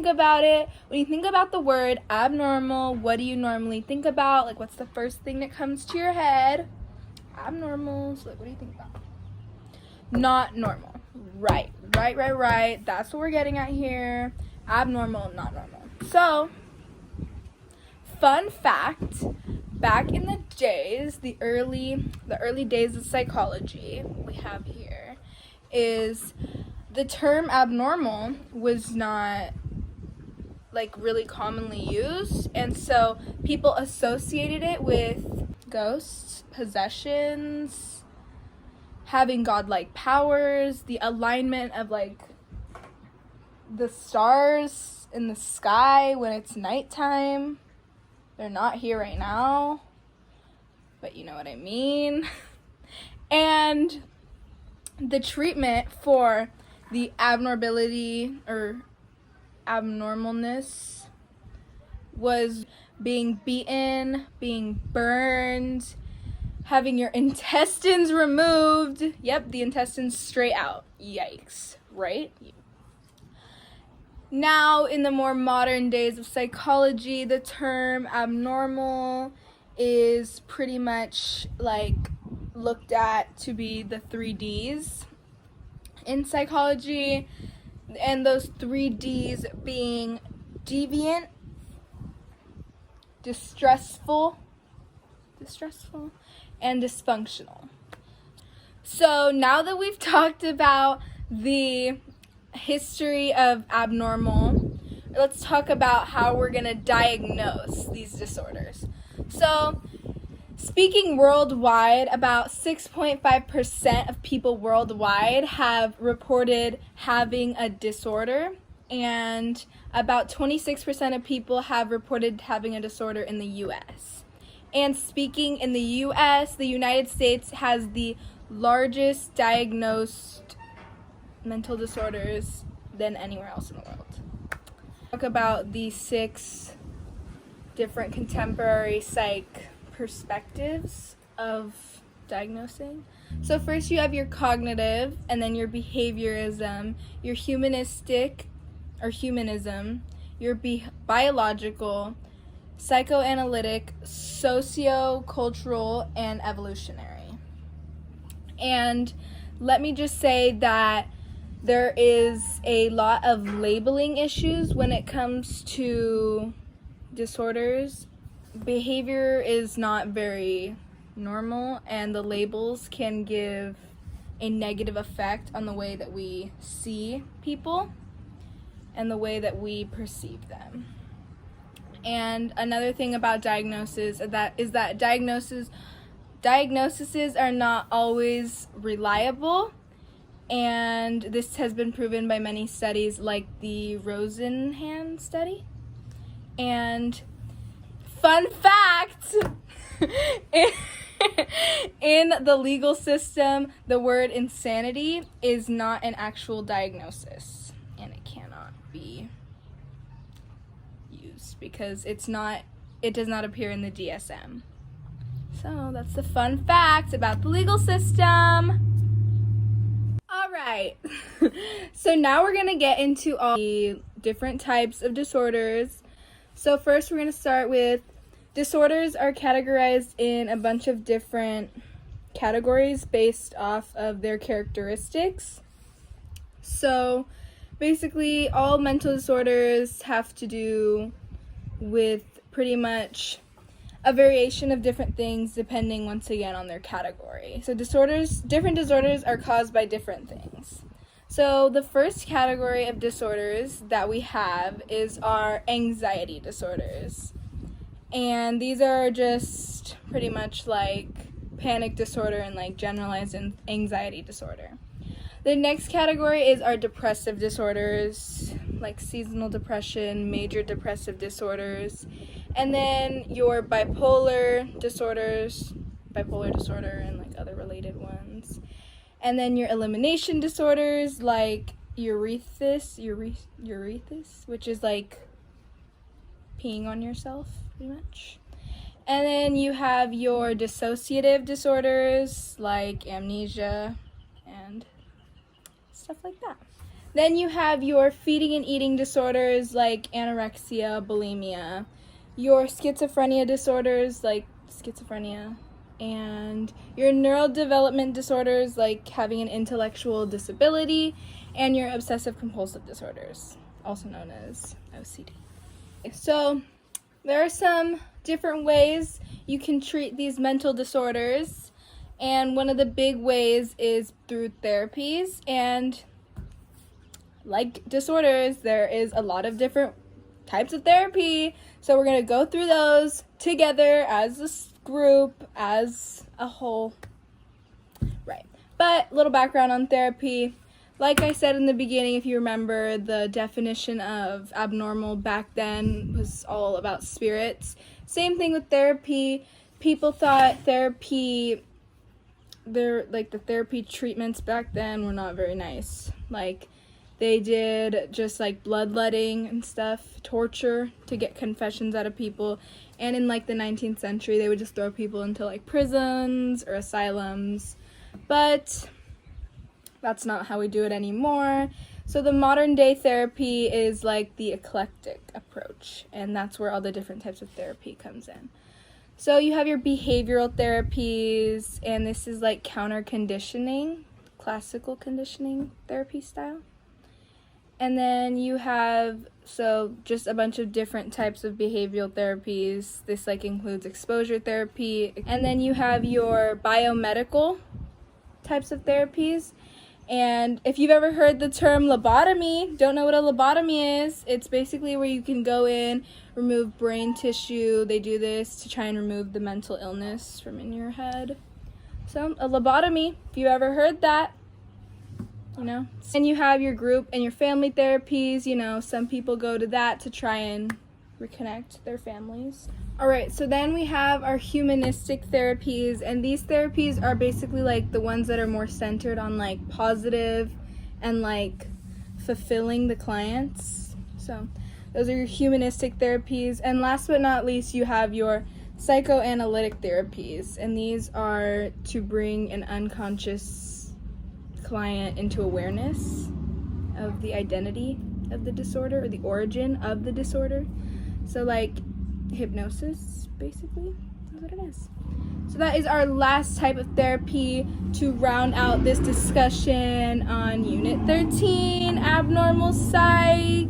think about it, when you think about the word abnormal, what do you normally think about? Like, what's the first thing that comes to your head? Abnormal. So, like, what do you think about? Not normal. Right. That's what we're getting at here. Abnormal, not normal. So, fun fact, back in the days, the early days of psychology, what we have here is the term abnormal was not like really commonly used, and so people associated it with ghosts, possessions, having godlike powers, the alignment of like the stars in the sky when it's nighttime. They're not here right now, but you know what I mean. And the treatment for the abnormality or abnormalness was being beaten, being burned, having your intestines removed. Yep, the intestines straight out. Yikes, right? Now, in the more modern days of psychology, the term abnormal is pretty much like looked at to be the 3Ds in psychology, and those 3Ds being deviant, distressful, and dysfunctional. So now that we've talked about the history of abnormal, let's talk about how we're going to diagnose these disorders. So, speaking worldwide, about 6.5% of people worldwide have reported having a disorder, and about 26% of people have reported having a disorder in the U.S. And speaking in the U.S., the United States has the largest diagnosed mental disorders than anywhere else in the world. Talk about the 6 different contemporary psych perspectives of diagnosing. So first you have your cognitive, and then your behaviorism, your humanistic or humanism, your biological, psychoanalytic, socio-cultural, and evolutionary. And let me just say that there is a lot of labeling issues when it comes to disorders. Behavior is not very normal, and the labels can give a negative effect on the way that we see people and the way that we perceive them. And another thing about diagnosis is that diagnoses are not always reliable, and this has been proven by many studies like the Rosenhan study. And fun fact, in the legal system, the word insanity is not an actual diagnosis, and it cannot be used because it does not appear in the DSM. So that's the fun fact about the legal system. Alright, so now we're going to get into all the different types of disorders. So first we're going to start with disorders are categorized in a bunch of different categories based off of their characteristics. So basically all mental disorders have to do with pretty much a variation of different things depending once again on their category. So different disorders are caused by different things. So the first category of disorders that we have is our anxiety disorders. And these are just pretty much like panic disorder and like generalized anxiety disorder. The next category is our depressive disorders, like seasonal depression, major depressive disorders, and then your bipolar disorder and like other related ones. And then your elimination disorders like urethus, which is like peeing on yourself, pretty much. And then you have your dissociative disorders like amnesia and stuff like that. Then you have your feeding and eating disorders like anorexia, bulimia, your schizophrenia disorders like schizophrenia, and your neurodevelopment disorders like having an intellectual disability, and your obsessive compulsive disorders, also known as OCD. So there are some different ways you can treat these mental disorders, and one of the big ways is through therapies. And like disorders, there is a lot of different types of therapy, so we're going to go through those together as a group, as a whole. Right. But little background on therapy. Like I said in the beginning, if you remember, the definition of abnormal back then was all about spirits. Same thing with therapy. People thought the therapy treatments back then were not very nice. Like, they did just like bloodletting and stuff, torture to get confessions out of people. And in like the 19th century, they would just throw people into like prisons or asylums. But that's not how we do it anymore. So the modern day therapy is like the eclectic approach, and that's where all the different types of therapy comes in. So you have your behavioral therapies, and this is like counter conditioning, classical conditioning therapy style. And then you have, so just a bunch of different types of behavioral therapies. This like includes exposure therapy. And then you have your biomedical types of therapies. And if you've ever heard the term lobotomy, don't know what a lobotomy is, it's basically where you can go in, remove brain tissue. They do this to try and remove the mental illness from in your head. So a lobotomy, if you ever heard that, you know. And you have your group and your family therapies. You know, some people go to that to try and reconnect their families. All right, so then we have our humanistic therapies, and these therapies are basically like the ones that are more centered on like positive and like fulfilling the clients. So those are your humanistic therapies. And last but not least, you have your psychoanalytic therapies, and these are to bring an unconscious client into awareness of the identity of the disorder or the origin of the disorder. So like hypnosis, basically, is what it is. So that is our last type of therapy to round out this discussion on Unit 13, Abnormal Psych.